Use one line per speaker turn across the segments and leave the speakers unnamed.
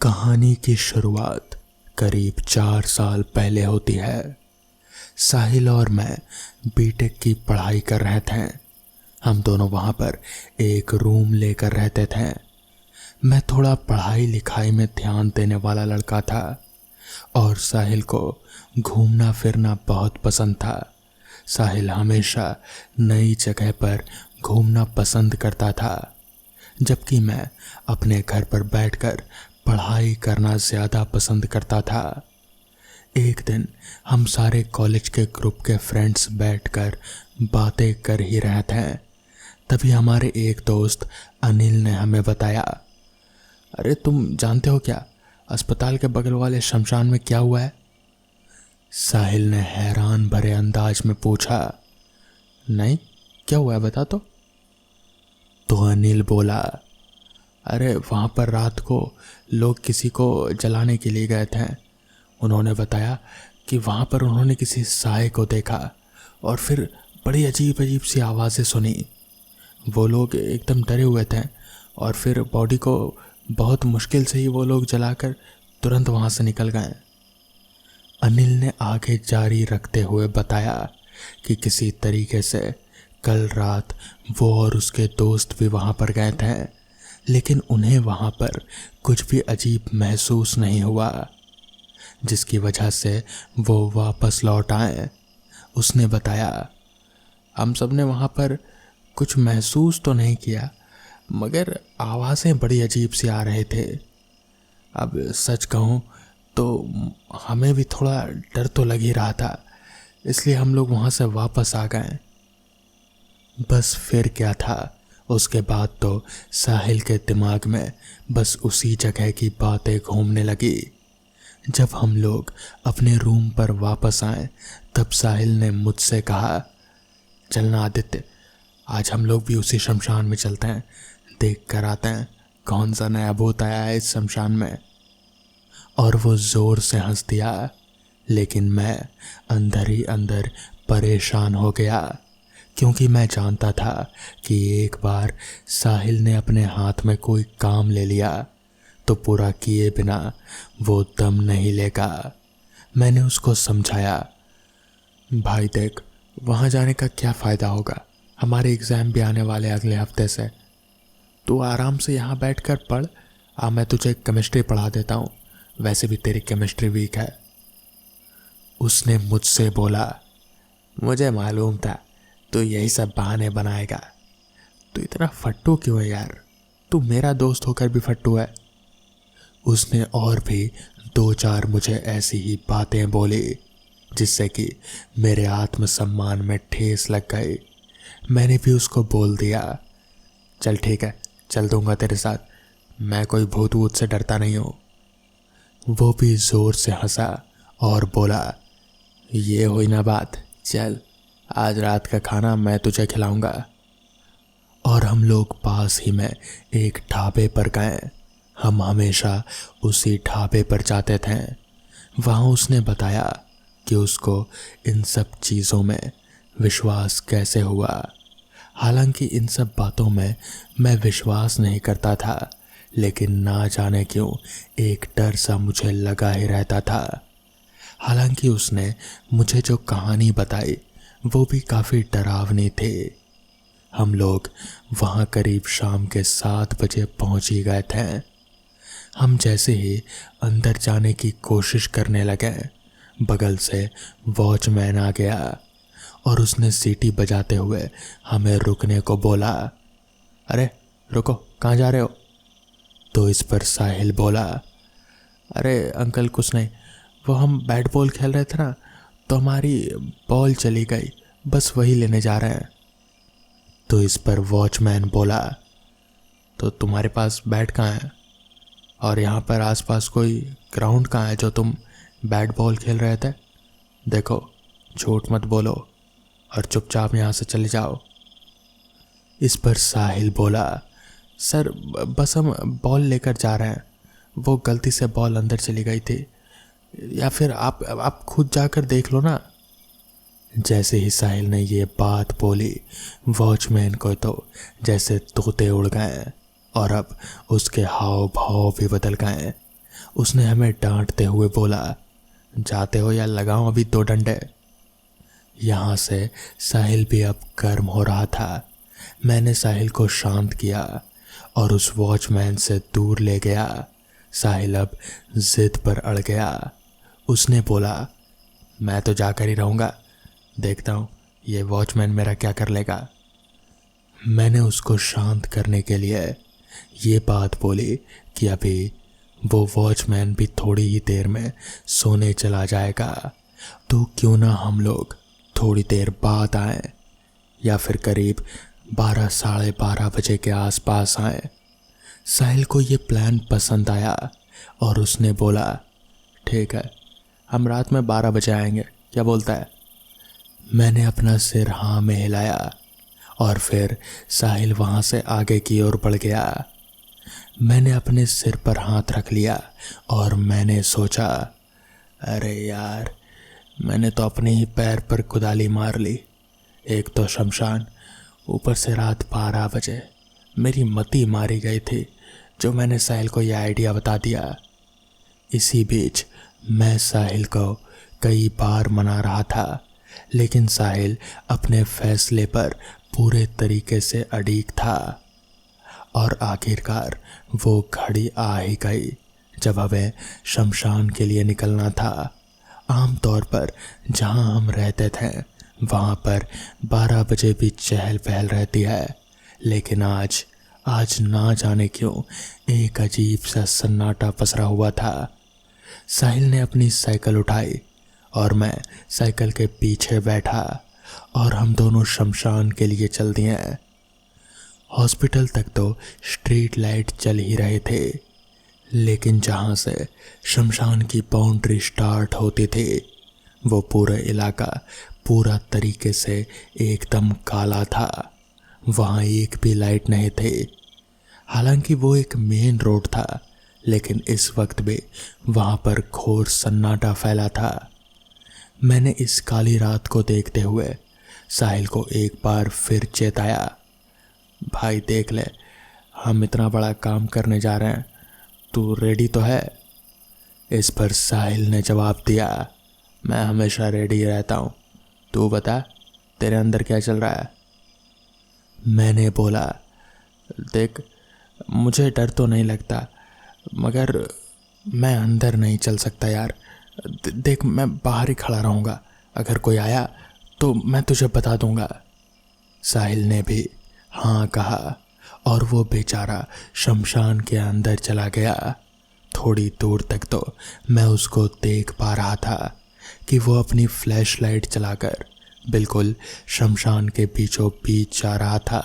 कहानी की शुरुआत करीब 4 साल पहले होती है। साहिल और मैं बीटेक की पढ़ाई कर रहे थे। हम दोनों वहाँ पर एक रूम लेकर रहते थे। मैं थोड़ा पढ़ाई लिखाई में ध्यान देने वाला लड़का था और साहिल को घूमना फिरना बहुत पसंद था। साहिल हमेशा नई जगह पर घूमना पसंद करता था, जबकि मैं अपने घर पर बैठकर पढ़ाई करना ज़्यादा पसंद करता था। एक दिन हम सारे कॉलेज के ग्रुप के फ्रेंड्स बैठकर बातें कर ही रहे थे। तभी हमारे एक दोस्त अनिल ने हमें बताया, अरे तुम जानते हो क्या, अस्पताल के बगल वाले शमशान में क्या हुआ है? साहिल ने हैरान भरे अंदाज में पूछा, नहीं क्या हुआ है बता तो अनिल बोला, अरे वहाँ पर रात को लोग किसी को जलाने के लिए गए थे। उन्होंने बताया कि वहाँ पर उन्होंने किसी साए को देखा और फिर बड़ी अजीब अजीब सी आवाज़ें सुनी। वो लोग एकदम डरे हुए थे और फिर बॉडी को बहुत मुश्किल से ही वो लोग जलाकर तुरंत वहाँ से निकल गए। अनिल ने आगे जारी रखते हुए बताया कि किसी तरीके से कल रात वो और उसके दोस्त भी वहाँ पर गए थे, लेकिन उन्हें वहाँ पर कुछ भी अजीब महसूस नहीं हुआ, जिसकी वजह से वो वापस लौट आए। उसने बताया, हम सब ने वहाँ पर कुछ महसूस तो नहीं किया, मगर आवाज़ें बड़ी अजीब सी आ रहे थे। अब सच कहूँ तो हमें भी थोड़ा डर तो लग ही रहा था, इसलिए हम लोग वहाँ से वापस आ गए। बस फिर क्या था, उसके बाद तो साहिल के दिमाग में बस उसी जगह की बातें घूमने लगी। जब हम लोग अपने रूम पर वापस आए तब साहिल ने मुझसे कहा, चलना आदित्य, आज हम लोग भी उसी शमशान में चलते हैं, देख कर आते हैं कौन सा नया भूत आया है इस शमशान में। और वो ज़ोर से हंस दिया, लेकिन मैं अंदर ही अंदर परेशान हो गया, क्योंकि मैं जानता था कि एक बार साहिल ने अपने हाथ में कोई काम ले लिया तो पूरा किए बिना वो दम नहीं लेगा। मैंने उसको समझाया, भाई देख, वहाँ जाने का क्या फ़ायदा होगा, हमारे एग्ज़ाम भी आने वाले अगले हफ्ते से। तू आराम से यहाँ बैठ कर पढ़, मैं तुझे केमिस्ट्री पढ़ा देता हूँ, वैसे भी तेरी केमिस्ट्री वीक है। उसने मुझसे बोला, मुझे मालूम था तू यही सब बहाने बनाएगा। तू इतना फट्टू क्यों है यार, तू मेरा दोस्त होकर भी फट्टू है। उसने और भी 2-4 मुझे ऐसी ही बातें बोली, जिससे कि मेरे आत्मसम्मान में ठेस लग गई। मैंने भी उसको बोल दिया, चल ठीक है, चल दूंगा तेरे साथ, मैं कोई भूत वूत से डरता नहीं हूँ। वो भी ज़ोर से हंसा और बोला, ये हुई ना बात, चल आज रात का खाना मैं तुझे खिलाऊंगा। और हम लोग पास ही में एक ढाबे पर गए। हम हमेशा उसी ढाबे पर जाते थे। वहाँ उसने बताया कि उसको इन सब चीज़ों में विश्वास कैसे हुआ। हालांकि इन सब बातों में मैं विश्वास नहीं करता था, लेकिन ना जाने क्यों एक डर सा मुझे लगा ही रहता था। हालांकि उसने मुझे जो कहानी बताई वो भी काफ़ी डरावनी थी। हम लोग वहाँ करीब शाम के 7 बजे पहुँच ही गए थे। हम जैसे ही अंदर जाने की कोशिश करने लगे, बगल से वॉचमैन आ गया और उसने सीटी बजाते हुए हमें रुकने को बोला। अरे रुको, कहाँ जा रहे हो? तो इस पर साहिल बोला, अरे अंकल कुछ नहीं, वो हम बैट बॉल खेल रहे थे ना, तो हमारी बॉल चली गई, बस वही लेने जा रहे हैं। तो इस पर वॉचमैन बोला, तो तुम्हारे पास बैट कहाँ है? और यहाँ पर आसपास कोई ग्राउंड कहाँ है जो तुम बैट बॉल खेल रहे थे? देखो, झूठ मत बोलो और चुपचाप यहाँ से चले जाओ। इस पर साहिल बोला, सर बस हम बॉल लेकर जा रहे हैं, वो गलती से बॉल अंदर चली गई थी, या फिर आप खुद जाकर देख लो ना। जैसे ही साहिल ने ये बात बोली, वॉचमैन को तो जैसे तोते उड़ गए और अब उसके हाव भाव भी बदल गए। उसने हमें डांटते हुए बोला, जाते हो या लगाऊं अभी 2 डंडे। यहाँ से साहिल भी अब गर्म हो रहा था। मैंने साहिल को शांत किया और उस वॉचमैन से दूर ले गया। साहिल अब जिद पर अड़ गया। उसने बोला, मैं तो जाकर ही रहूँगा, देखता हूँ ये वॉचमैन मेरा क्या कर लेगा। मैंने उसको शांत करने के लिए ये बात बोली कि अभी वो वॉचमैन भी थोड़ी ही देर में सोने चला जाएगा, तो क्यों ना हम लोग थोड़ी देर बाद आए या फिर करीब 12 साढ़े 12 बजे के आसपास आए। साहिल को ये प्लान पसंद आया और उसने बोला, ठीक है, हम रात में 12 बजे आएंगे, क्या बोलता है। मैंने अपना सिर हाँ में हिलाया और फिर साहिल वहाँ से आगे की ओर बढ़ गया। मैंने अपने सिर पर हाथ रख लिया और मैंने सोचा, अरे यार, मैंने तो अपने ही पैर पर कुदाली मार ली। एक तो शमशान, ऊपर से रात 12 बजे। मेरी मती मारी गई थी जो मैंने साहिल को यह आइडिया बता दिया। इसी बीच मैं साहिल को कई बार मना रहा था, लेकिन साहिल अपने फैसले पर पूरे तरीके से अड़िग था और आखिरकार वो घड़ी आ ही गई जब हमें शमशान के लिए निकलना था। आमतौर पर जहां हम रहते थे वहां पर 12 बजे भी चहल पहल रहती है, लेकिन आज ना जाने क्यों एक अजीब सा सन्नाटा पसरा हुआ था। साहिल ने अपनी साइकिल उठाई और मैं साइकिल के पीछे बैठा और हम दोनों शमशान के लिए चल दिए। हॉस्पिटल तक तो स्ट्रीट लाइट जल ही रहे थे, लेकिन जहां से शमशान की बाउंड्री स्टार्ट होती थी वो पूरा इलाका पूरा तरीके से एकदम काला था। वहाँ एक भी लाइट नहीं थी। हालांकि वो एक मेन रोड था, लेकिन इस वक्त भी वहाँ पर घोर सन्नाटा फैला था। मैंने इस काली रात को देखते हुए साहिल को एक बार फिर चेताया, भाई देख ले, हम इतना बड़ा काम करने जा रहे हैं, तू रेडी तो है। इस पर साहिल ने जवाब दिया, मैं हमेशा रेडी रहता हूँ, तू बता तेरे अंदर क्या चल रहा है। मैंने बोला, देख मुझे डर तो नहीं लगता, मगर मैं अंदर नहीं चल सकता यार। देख मैं बाहर ही खड़ा रहूँगा, अगर कोई आया तो मैं तुझे बता दूँगा। साहिल ने भी हाँ कहा और वो बेचारा शमशान के अंदर चला गया। थोड़ी दूर तक तो मैं उसको देख पा रहा था कि वो अपनी फ्लैश लाइट चलाकर बिल्कुल शमशान के बीचों बीच जा रहा था।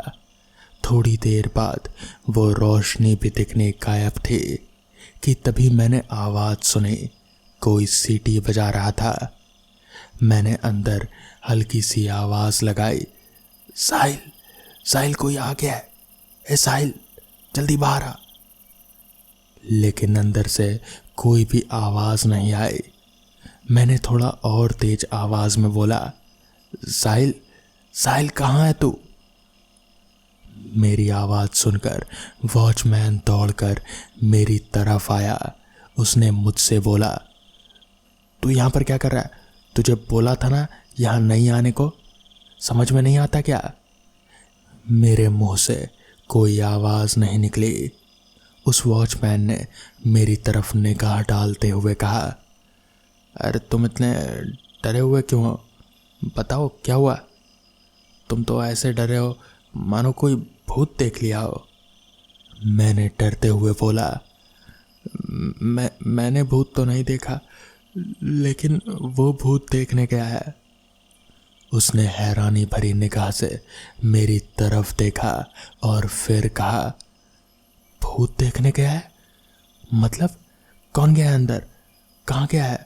थोड़ी देर बाद वो रोशनी भी दिखने गायब थी कि तभी मैंने आवाज़ सुनी, कोई सीटी बजा रहा था। मैंने अंदर हल्की सी आवाज़ लगाई, साहिल, साहिल कोई आ गया है, ए साहिल जल्दी बाहर आ। लेकिन अंदर से कोई भी आवाज़ नहीं आई। मैंने थोड़ा और तेज आवाज़ में बोला, साहिल, साहिल कहाँ है तू। मेरी आवाज़ सुनकर वॉचमैन दौड़कर मेरी तरफ आया। उसने मुझसे बोला, तू यहाँ पर क्या कर रहा है, तुझे बोला था ना यहाँ नहीं आने को, समझ में नहीं आता क्या। मेरे मुंह से कोई आवाज़ नहीं निकली। उस वॉचमैन ने मेरी तरफ निगाह डालते हुए कहा, अरे तुम इतने डरे हुए क्यों हो, बताओ क्या हुआ। तुम तो ऐसे डरे हो मानो कोई भूत देख लिया हो। मैंने डरते हुए बोला, मैंने भूत तो नहीं देखा, लेकिन वो भूत देखने गया है। उसने हैरानी भरी निगाह से मेरी तरफ देखा और फिर कहा, भूत देखने गया है मतलब कौन गया है अंदर, कहाँ गया है।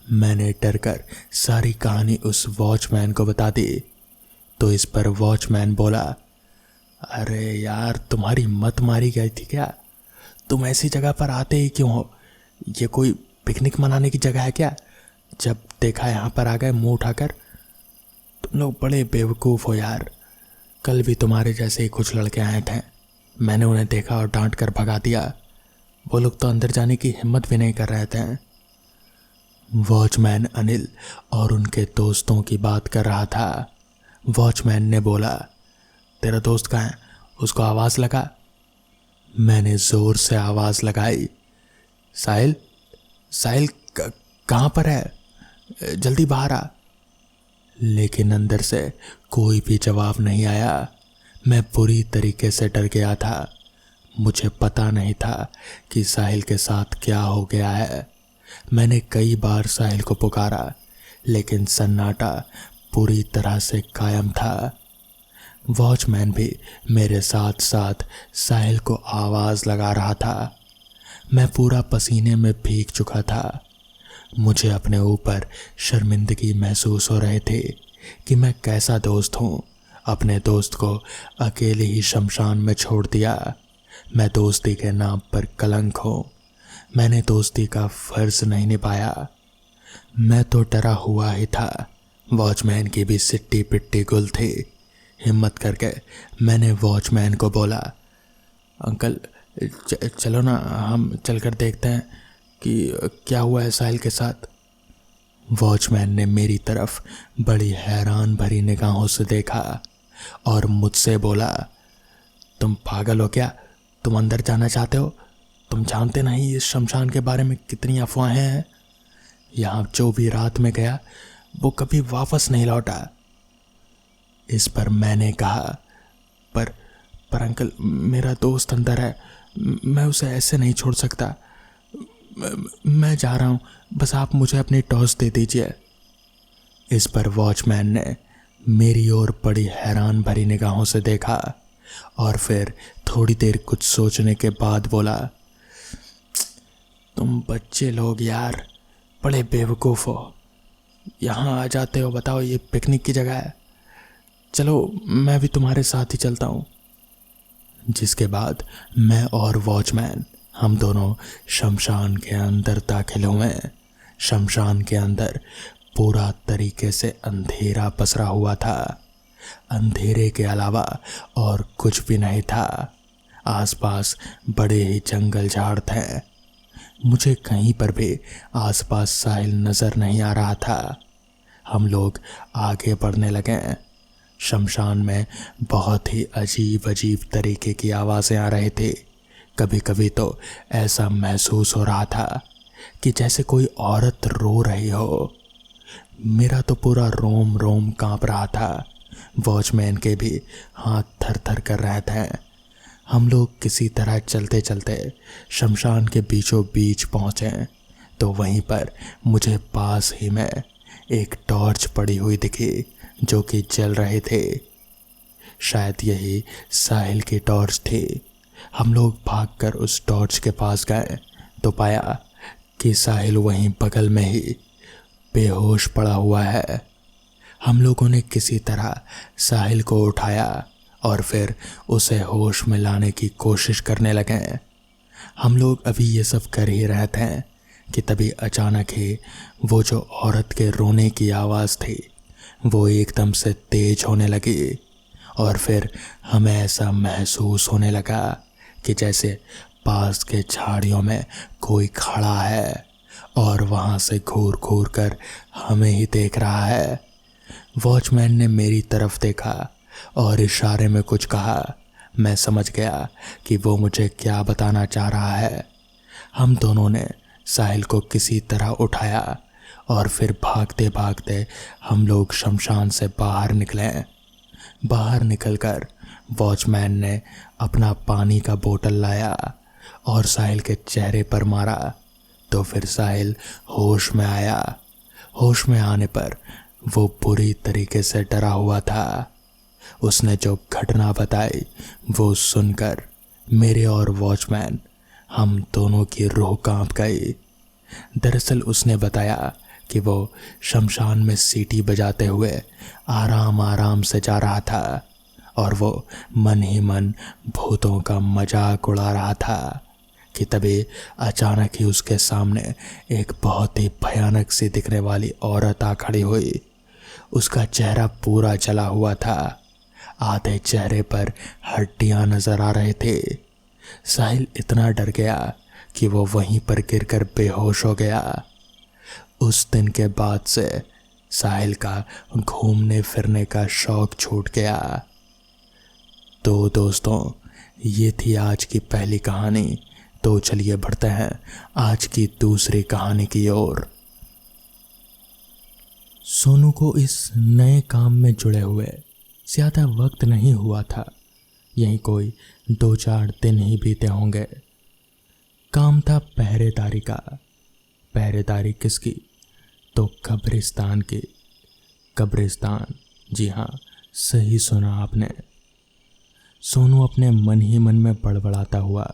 मैंने डरकर सारी कहानी उस वॉचमैन को बता दी तो इस पर वॉचमैन बोला, अरे यार तुम्हारी मत मारी गई थी क्या, तुम ऐसी जगह पर आते ही क्यों हो, ये कोई पिकनिक मनाने की जगह है क्या, जब देखा यहाँ पर आ गए मुंह उठाकर। तुम लोग बड़े बेवकूफ़ हो यार। कल भी तुम्हारे जैसे ही कुछ लड़के आए थे, मैंने उन्हें देखा और डांट कर भगा दिया। वो लोग तो अंदर जाने की हिम्मत भी नहीं कर रहे थे। वॉचमैन अनिल और उनके दोस्तों की बात कर रहा था। वॉचमैन ने बोला, तेरा दोस्त कहाँ है, उसको आवाज़ लगा। मैंने ज़ोर से आवाज़ लगाई, साहिल, साहिल कहाँ पर है, जल्दी बाहर आ। लेकिन अंदर से कोई भी जवाब नहीं आया। मैं बुरी तरीके से डर गया था। मुझे पता नहीं था कि साहिल के साथ क्या हो गया है। मैंने कई बार साहिल को पुकारा, लेकिन सन्नाटा पूरी तरह से कायम था। वॉचमैन भी मेरे साथ साथ साहिल को आवाज़ लगा रहा था। मैं पूरा पसीने में भीग चुका था। मुझे अपने ऊपर शर्मिंदगी महसूस हो रहे थे कि मैं कैसा दोस्त हूँ, अपने दोस्त को अकेले ही शमशान में छोड़ दिया। मैं दोस्ती के नाम पर कलंक हूँ। मैंने दोस्ती का फर्ज नहीं निभाया। मैं तो डरा हुआ ही था। वॉचमैन की भी सिट्टी पिट्टी गुल थी। हिम्मत करके मैंने वॉचमैन को बोला, अंकल चलो ना, हम चलकर देखते हैं कि क्या हुआ है साहिल के साथ। वॉचमैन ने मेरी तरफ बड़ी हैरान भरी निगाहों से देखा और मुझसे बोला, तुम पागल हो क्या, तुम अंदर जाना चाहते हो? तुम जानते नहीं इस शमशान के बारे में कितनी अफवाहें हैं। यहाँ जो भी रात में गया वो कभी वापस नहीं लौटा। इस पर मैंने कहा, पर अंकल, मेरा दोस्त अंदर है, मैं उसे ऐसे नहीं छोड़ सकता। मैं जा रहा हूँ, बस आप मुझे अपनी टॉर्च दे दीजिए। इस पर वॉचमैन ने मेरी ओर बड़ी हैरान भरी निगाहों से देखा और फिर थोड़ी देर कुछ सोचने के बाद बोला, तुम बच्चे लोग यार बड़े बेवकूफ़ हो। यहाँ आ जाते हो, बताओ ये पिकनिक की जगह है। चलो मैं भी तुम्हारे साथ ही चलता हूँ। जिसके बाद मैं और वॉचमैन हम दोनों शमशान के अंदर दाखिल हुए। शमशान के अंदर पूरा तरीके से अंधेरा पसरा हुआ था। अंधेरे के अलावा और कुछ भी नहीं था। आसपास बड़े ही जंगल झाड़ थे। मुझे कहीं पर भी आसपास साहिल नज़र नहीं आ रहा था। हम लोग आगे बढ़ने लगे। शमशान में बहुत ही अजीब अजीब तरीके की आवाज़ें आ रही थी। कभी कभी तो ऐसा महसूस हो रहा था कि जैसे कोई औरत रो रही हो। मेरा तो पूरा रोम रोम कांप रहा था। वॉचमैन के भी हाथ थर थर कर रहे थे। हम लोग किसी तरह चलते चलते शमशान के बीचों बीच पहुँचे तो वहीं पर मुझे पास ही में एक टॉर्च पड़ी हुई दिखी जो कि जल रहे थे। शायद यही साहिल की टॉर्च थी। हम लोग भागकर उस टॉर्च के पास गए तो पाया कि साहिल वहीं बगल में ही बेहोश पड़ा हुआ है। हम लोगों ने किसी तरह साहिल को उठाया और फिर उसे होश में लाने की कोशिश करने लगे। हम लोग अभी ये सब कर ही रहे थे कि तभी अचानक ही वो जो औरत के रोने की आवाज़ थी वो एकदम से तेज होने लगी और फिर हमें ऐसा महसूस होने लगा कि जैसे पास के झाड़ियों में कोई खड़ा है और वहाँ से घूर घूर कर हमें ही देख रहा है। वॉचमैन ने मेरी तरफ देखा और इशारे में कुछ कहा। मैं समझ गया कि वो मुझे क्या बताना चाह रहा है। हम दोनों ने साहिल को किसी तरह उठाया और फिर भागते भागते हम लोग शमशान से बाहर निकले। बाहर निकलकर वॉचमैन ने अपना पानी का बोतल लाया और साहिल के चेहरे पर मारा तो फिर साहिल होश में आया। होश में आने पर वो बुरी तरीके से डरा हुआ था। उसने जो घटना बताई वो सुनकर मेरे और वॉचमैन हम दोनों की रूह कांप गई। दरअसल उसने बताया कि वो शमशान में सीटी बजाते हुए आराम आराम से जा रहा था और वो मन ही मन भूतों का मजाक उड़ा रहा था कि तभी अचानक ही उसके सामने एक बहुत ही भयानक सी दिखने वाली औरत आ खड़ी हुई। उसका चेहरा पूरा जला हुआ था। आधे चेहरे पर हड्डियां नजर आ रहे थे। साहिल इतना डर गया कि वो वहीं पर गिरकर बेहोश हो गया। उस दिन के बाद से साहिल का घूमने फिरने का शौक छूट गया। तो दोस्तों, ये थी आज की पहली कहानी। तो चलिए बढ़ते हैं आज की दूसरी कहानी की ओर। सोनू को इस नए काम में जुड़े हुए ज़्यादा वक्त नहीं हुआ था। यहीं कोई 2-4 दिन ही बीते होंगे। काम था पहरेदारी का। पहरेदारी किसकी? तो कब्रिस्तान की। कब्रिस्तान, जी हाँ, सही सुना आपने। सोनू अपने मन ही मन में बड़बड़ाता हुआ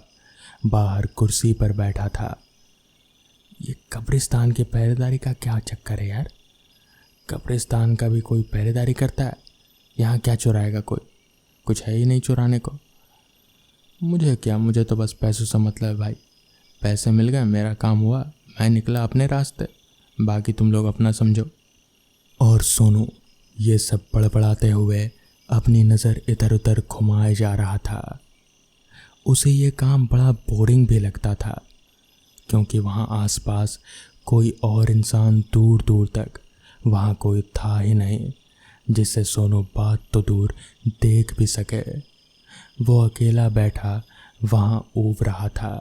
बाहर कुर्सी पर बैठा था। ये कब्रिस्तान की पहरेदारी का क्या चक्कर है यार? कब्रिस्तान का भी कोई पहरेदारी करता है? यहाँ क्या चुराएगा कोई? कुछ है ही नहीं चुराने को। मुझे क्या, मुझे तो बस पैसों से मतलब है भाई। पैसे मिल गए, मेरा काम हुआ, मैं निकला अपने रास्ते, बाकी तुम लोग अपना समझो। और सोनू ये सब बड़बड़ाते हुए अपनी नज़र इधर उधर घुमाए जा रहा था। उसे ये काम बड़ा बोरिंग भी लगता था, क्योंकि वहाँ आसपास कोई और इंसान दूर दूर तक वहाँ कोई था ही नहीं जिससे सोनू बात तो दूर देख भी सके। वो अकेला बैठा वहाँ ऊब रहा था,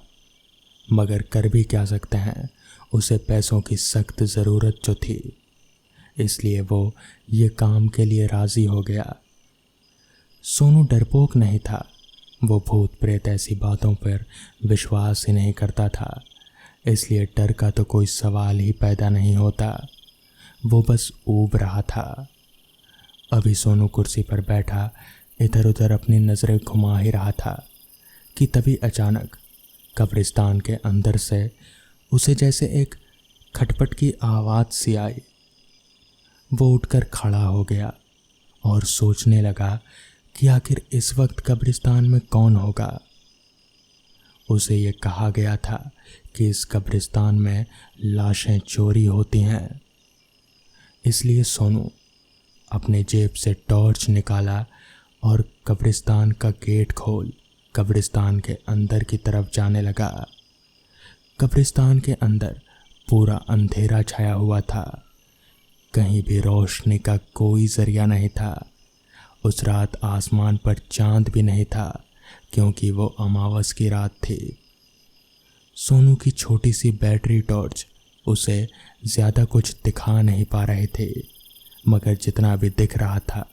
मगर कर भी क्या सकते हैं, उसे पैसों की सख्त ज़रूरत जो थी, इसलिए वो ये काम के लिए राज़ी हो गया। सोनू डरपोक नहीं था। वो भूत प्रेत ऐसी बातों पर विश्वास ही नहीं करता था, इसलिए डर का तो कोई सवाल ही पैदा नहीं होता। वो बस ऊब रहा था। अभी सोनू कुर्सी पर बैठा इधर उधर अपनी नज़रें घुमा ही रहा था कि तभी अचानक कब्रिस्तान के अंदर से उसे जैसे एक खटपट की आवाज़ सी आई। वो उठकर खड़ा हो गया और सोचने लगा कि आखिर इस वक्त कब्रिस्तान में कौन होगा। उसे ये कहा गया था कि इस कब्रिस्तान में लाशें चोरी होती हैं। इसलिए सोनू अपने जेब से टॉर्च निकाला और कब्रिस्तान का गेट खोल कब्रिस्तान के अंदर की तरफ जाने लगा। कब्रिस्तान के अंदर पूरा अंधेरा छाया हुआ था। कहीं भी रोशनी का कोई जरिया नहीं था। उस रात आसमान पर चांद भी नहीं था, क्योंकि वो अमावस की रात थी। सोनू की छोटी सी बैटरी टॉर्च उसे ज़्यादा कुछ दिखा नहीं पा रहे थे, मगर जितना भी दिख रहा था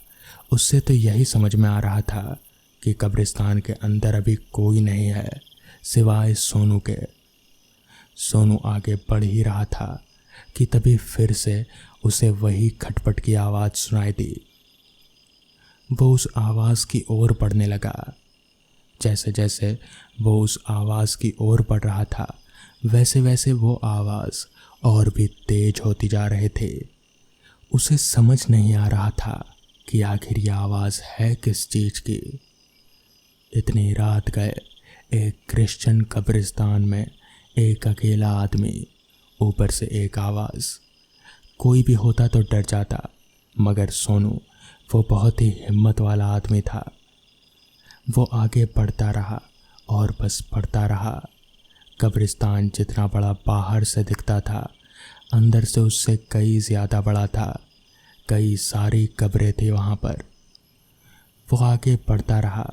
उससे तो यही समझ में आ रहा था कि कब्रिस्तान के अंदर अभी कोई नहीं है सिवाय सोनू के। सोनू आगे बढ़ ही रहा था कि तभी फिर से उसे वही खटपट की आवाज़ सुनाई दी। वो उस आवाज़ की ओर बढ़ने लगा। जैसे जैसे वो उस आवाज़ की ओर बढ़ रहा था, वैसे वैसे वो आवाज़ और भी तेज होती जा रहे थे। उसे समझ नहीं आ रहा था कि आखिर यह आवाज़ है किस चीज़ की। इतनी रात गए एक क्रिश्चियन कब्रिस्तान में एक अकेला आदमी, ऊपर से एक आवाज़। कोई भी होता तो डर जाता, मगर सोनू वो बहुत ही हिम्मत वाला आदमी था। वो आगे बढ़ता रहा और बस बढ़ता रहा। कब्रिस्तान जितना बड़ा बाहर से दिखता था, अंदर से उससे कई ज़्यादा बड़ा था। कई सारी कब्रें थी वहाँ पर। वो आगे बढ़ता रहा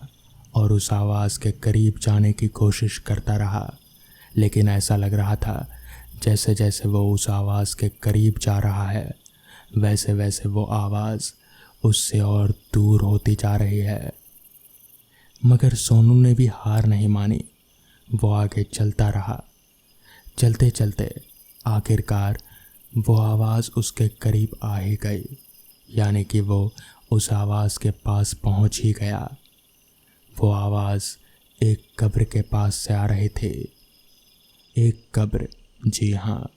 और उस आवाज़ के करीब जाने की कोशिश करता रहा, लेकिन ऐसा लग रहा था जैसे जैसे वो उस आवाज़ के करीब जा रहा है, वैसे वैसे वो आवाज़ उससे और दूर होती जा रही है। मगर सोनू ने भी हार नहीं मानी। वो आगे चलता रहा। चलते चलते आखिरकार वो आवाज़ उसके करीब आ ही गई, यानी कि वो उस आवाज़ के पास पहुंच ही गया। वो आवाज़ एक कब्र के पास से आ रही थी। एक कब्र, जी हाँ,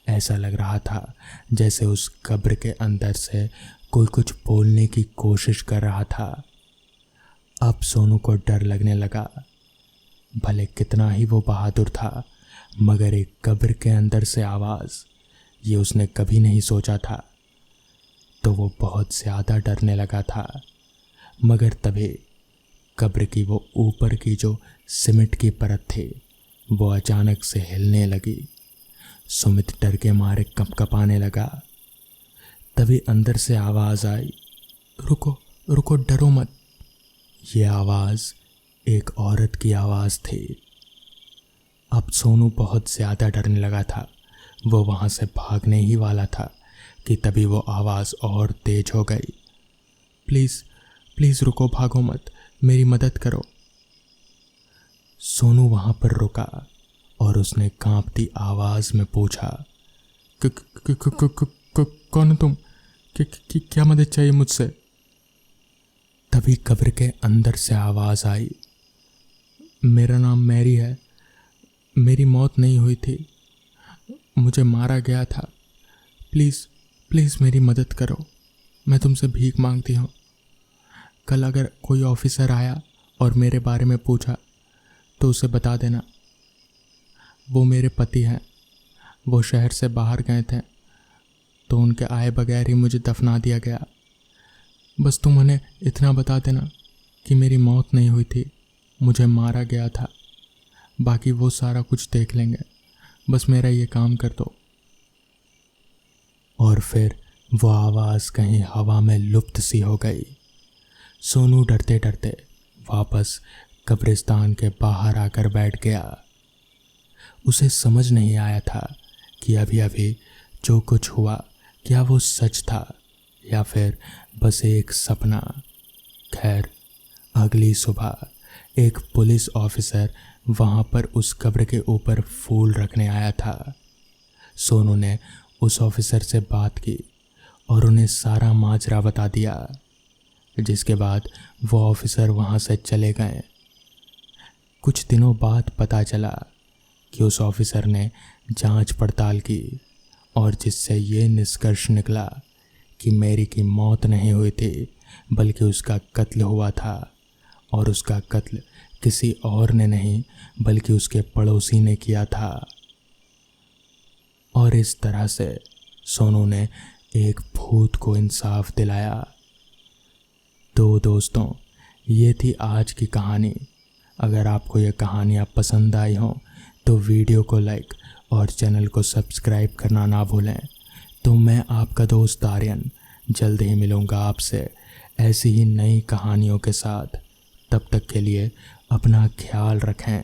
ऐसा लग रहा था जैसे उस कब्र के अंदर से कोई कुछ बोलने की कोशिश कर रहा था। अब सोनू को डर लगने लगा। भले कितना ही वो बहादुर था, मगर एक कब्र के अंदर से आवाज़, ये उसने कभी नहीं सोचा था। तो वो बहुत ज़्यादा डरने लगा था। मगर तभी कब्र की वो ऊपर की जो सीमेंट की परत थी, वो अचानक से हिलने लगी। सुमित डर के मारे कंपकपाने लगा। तभी अंदर से आवाज़ आई, रुको रुको, डरो मत। ये आवाज़ एक औरत की आवाज़ थी। अब सोनू बहुत ज़्यादा डरने लगा था। वो वहाँ से भागने ही वाला था कि तभी वो आवाज़ और तेज हो गई। प्लीज़ प्लीज़ रुको, भागो मत, मेरी मदद करो। सोनू वहाँ पर रुका और उसने कांपती आवाज़ में पूछा, कौन हो तुम? क्या मदद चाहिए मुझसे? तभी कब्र के अंदर से आवाज़ आई, मेरा नाम मैरी है, मेरी मौत नहीं हुई थी, मुझे मारा गया था। प्लीज़ प्लीज़ मेरी मदद करो, मैं तुमसे भीख मांगती हूँ। कल अगर कोई ऑफिसर आया और मेरे बारे में पूछा तो उसे बता देना। वो मेरे पति हैं, वो शहर से बाहर गए थे तो उनके आए बगैर ही मुझे दफना दिया गया। बस तुम उन्हें इतना बता देना कि मेरी मौत नहीं हुई थी, मुझे मारा गया था। बाकी वो सारा कुछ देख लेंगे, बस मेरा ये काम कर दो। और फिर वो आवाज़ कहीं हवा में लुप्त सी हो गई। सोनू डरते डरते वापस कब्रिस्तान के बाहर आकर बैठ गया। उसे समझ नहीं आया था कि अभी अभी जो कुछ हुआ क्या वो सच था या फिर बस एक सपना। खैर, अगली सुबह एक पुलिस ऑफिसर वहाँ पर उस कब्र के ऊपर फूल रखने आया था। सोनू ने उस ऑफिसर से बात की और उन्हें सारा माजरा बता दिया, जिसके बाद वो ऑफिसर वहाँ से चले गए। कुछ दिनों बाद पता चला कि उस ऑफिसर ने जांच पड़ताल की और जिससे ये निष्कर्ष निकला कि मैरी की मौत नहीं हुई थी बल्कि उसका कत्ल हुआ था, और उसका कत्ल किसी और ने नहीं बल्कि उसके पड़ोसी ने किया था। और इस तरह से सोनू ने एक भूत को इंसाफ दिलाया। तो दोस्तों, ये थी आज की कहानी। अगर आपको ये कहानियाँ पसंद आई हों तो वीडियो को लाइक और चैनल को सब्सक्राइब करना ना भूलें। तो मैं आपका दोस्त आर्यन जल्द ही मिलूँगा आपसे ऐसी ही नई कहानियों के साथ। तब तक के लिए अपना ख्याल रखें।